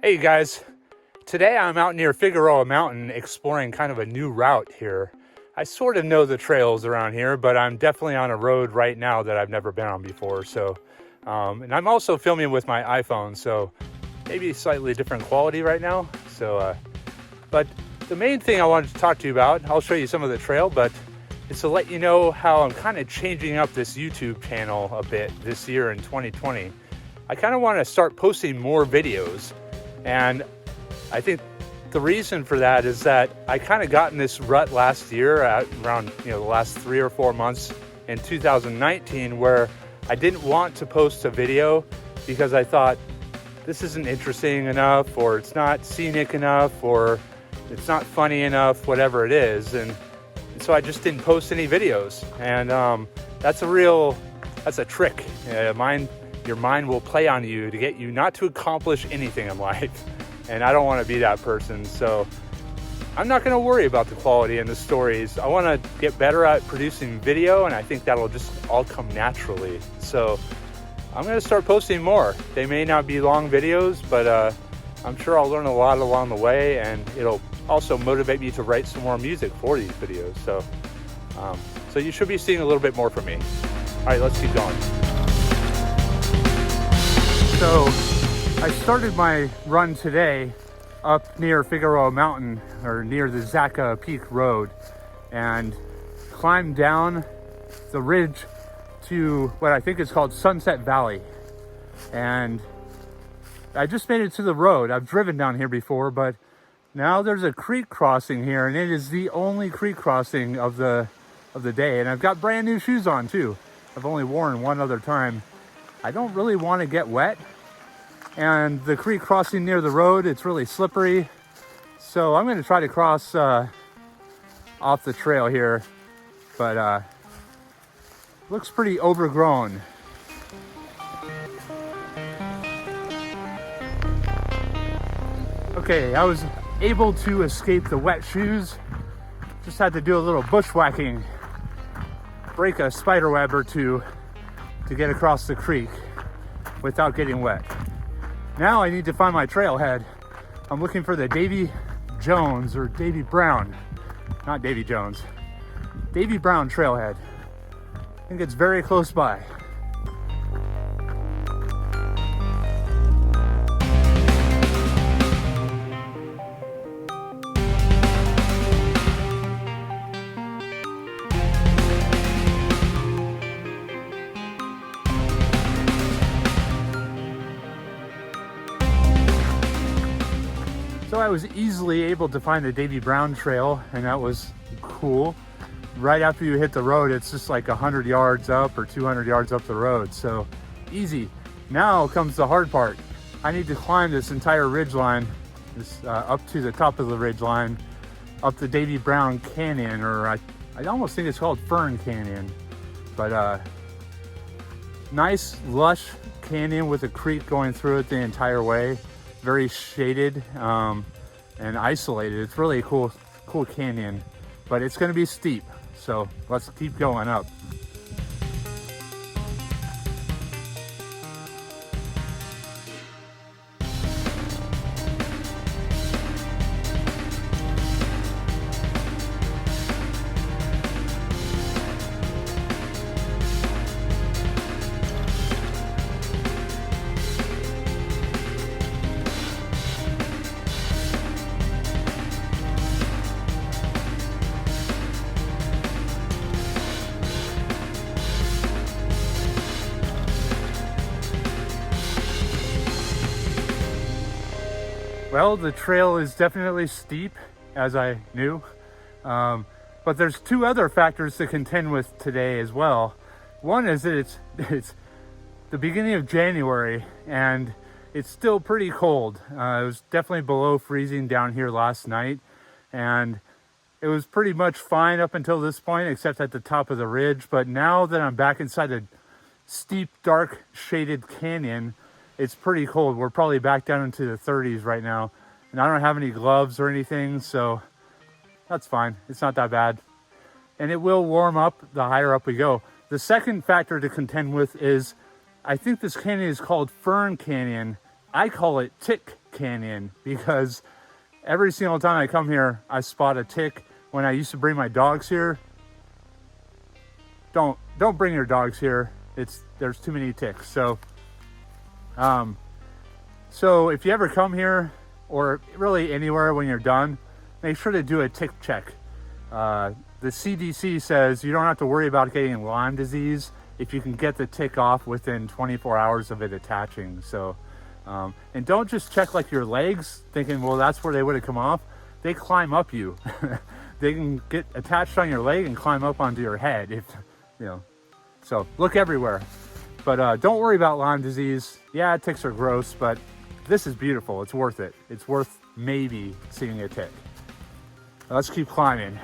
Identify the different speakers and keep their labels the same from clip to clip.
Speaker 1: Hey guys, today I'm out near Figueroa Mountain exploring kind of a new route here. I sort of know the trails around here, but I'm definitely on a road right now that I've never been on before. And I'm also filming with my iPhone, so maybe slightly different quality right now. But the main thing I wanted to talk to you about, I'll show you some of the trail, but it's to let you know how I'm kind of changing up this YouTube channel a bit this year in 2020. I kind of want to start posting more videos. And I think the reason for that is that I kind of got in this rut last year around the last 3 or 4 months in 2019 where I didn't want to post a video because I thought this isn't interesting enough, or it's not scenic enough, or it's not funny enough, whatever it is. And so I just didn't post any videos. And that's a trick. Your mind will play on you to get you not to accomplish anything in life. And I don't want to be that person. So I'm not going to worry about the quality and the stories. I want to get better at producing video, and I think that'll just all come naturally. So I'm going to start posting more. They may not be long videos, but I'm sure I'll learn a lot along the way, and it'll also motivate me to write some more music for these videos. So you should be seeing a little bit more from me. All right, let's keep going. So I started my run today up near Figueroa Mountain, or near the Zaca Peak Road, and climbed down the ridge to what I think is called Sunset Valley. And I just made it to the road. I've driven down here before, but now there's a creek crossing here, and it is the only creek crossing of the day. And I've got brand new shoes on too. I've only worn one other time. I don't really want to get wet, and the creek crossing near the road, it's really slippery. So I'm going to try to cross off the trail here, but looks pretty overgrown. Okay, I was able to escape the wet shoes. Just had to do a little bushwhacking, break a spider web or two to get across the creek without getting wet. Now I need to find my trailhead. I'm looking for the Davy Jones, or Davy Brown, not Davy Jones, Davy Brown trailhead. I think it's very close by. So I was easily able to find the Davy Brown trail, and that was cool. Right after you hit the road, it's just like 100 yards up or 200 yards up the road, so easy. Now comes the hard part. I need to climb this entire ridge line, up to the top of the ridge line, up the Davy Brown Canyon, or I almost think it's called Fern Canyon. But nice lush canyon with a creek going through it the entire way. Very shaded and isolated. It's really a cool canyon, but it's going to be steep. So let's keep going up. Well, the trail is definitely steep, as I knew, but there's two other factors to contend with today as well. One is that it's the beginning of January, and it's still pretty cold. It was definitely below freezing down here last night, and it was pretty much fine up until this point, except at the top of the ridge. But now that I'm back inside a steep, dark, shaded canyon, it's pretty cold. We're probably back down into the 30s right now, and I don't have any gloves or anything, so that's fine. It's not that bad. And it will warm up the higher up we go. The second factor to contend with is, I think this canyon is called Fern Canyon. I call it Tick canyon, because every single time I come here, I spot a tick. When I used to bring my dogs here, don't bring your dogs here. There's too many ticks. So if you ever come here, or really anywhere when you're done, make sure to do a tick check. The CDC says you don't have to worry about getting Lyme disease if you can get the tick off within 24 hours of it attaching. So, and don't just check like your legs thinking, well, that's where they would have come off. They climb up you. They can get attached on your leg and climb up onto your head, if you know. So look everywhere, but don't worry about Lyme disease. Yeah, ticks are gross, but this is beautiful. It's worth it. It's worth maybe seeing a tick. Let's keep climbing.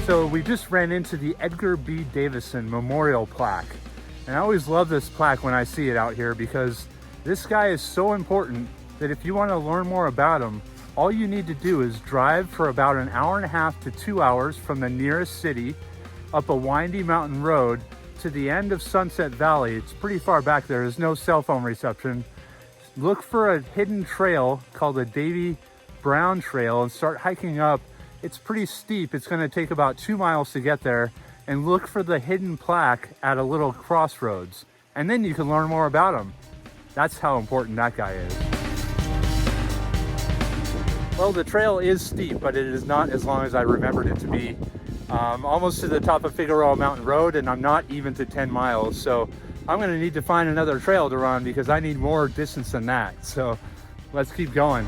Speaker 1: So we just ran into the Edgar B. Davison Memorial Plaque. And I always love this plaque when I see it out here, because this guy is so important that if you want to learn more about him, all you need to do is drive for about an hour and a half to 2 hours from the nearest city, up a windy mountain road to the end of Sunset Valley. It's pretty far back there. There's no cell phone reception. Look for a hidden trail called the Davy Brown Trail and start hiking up. It's pretty steep. It's going to take about 2 miles to get there. And look for the hidden plaque at a little crossroads. And then you can learn more about him. That's how important that guy is. Well, the trail is steep, but it is not as long as I remembered it to be. Almost to the top of Figueroa Mountain Road, and I'm not even to 10 miles. So I'm gonna need to find another trail to run, because I need more distance than that. So let's keep going.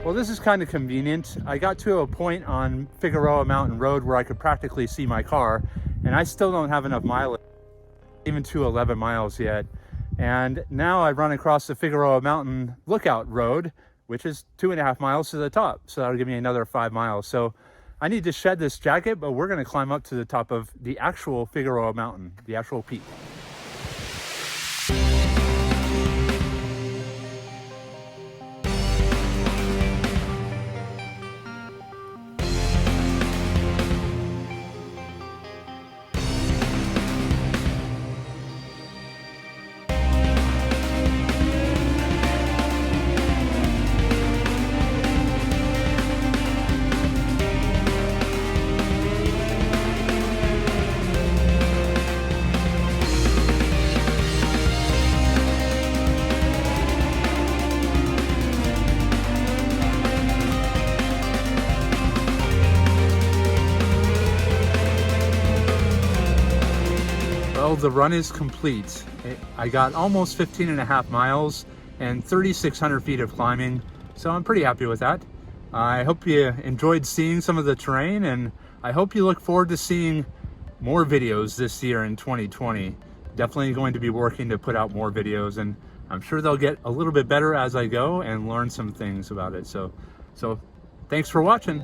Speaker 1: Well, this is kind of convenient. I got to a point on Figueroa Mountain Road where I could practically see my car, and I still don't have enough mileage, even to 11 miles yet. And now I run across the Figueroa Mountain Lookout Road, which is 2.5 miles to the top. So that'll give me another 5 miles. So I need to shed this jacket, but we're gonna climb up to the top of the actual Figueroa Mountain, the actual peak. Well, the run is complete. I got almost 15.5 miles and 3,600 feet of climbing, so I'm pretty happy with that. I hope you enjoyed seeing some of the terrain, and I hope you look forward to seeing more videos this year in 2020. Definitely going to be working to put out more videos, and I'm sure they'll get a little bit better as I go and learn some things about it. So thanks for watching.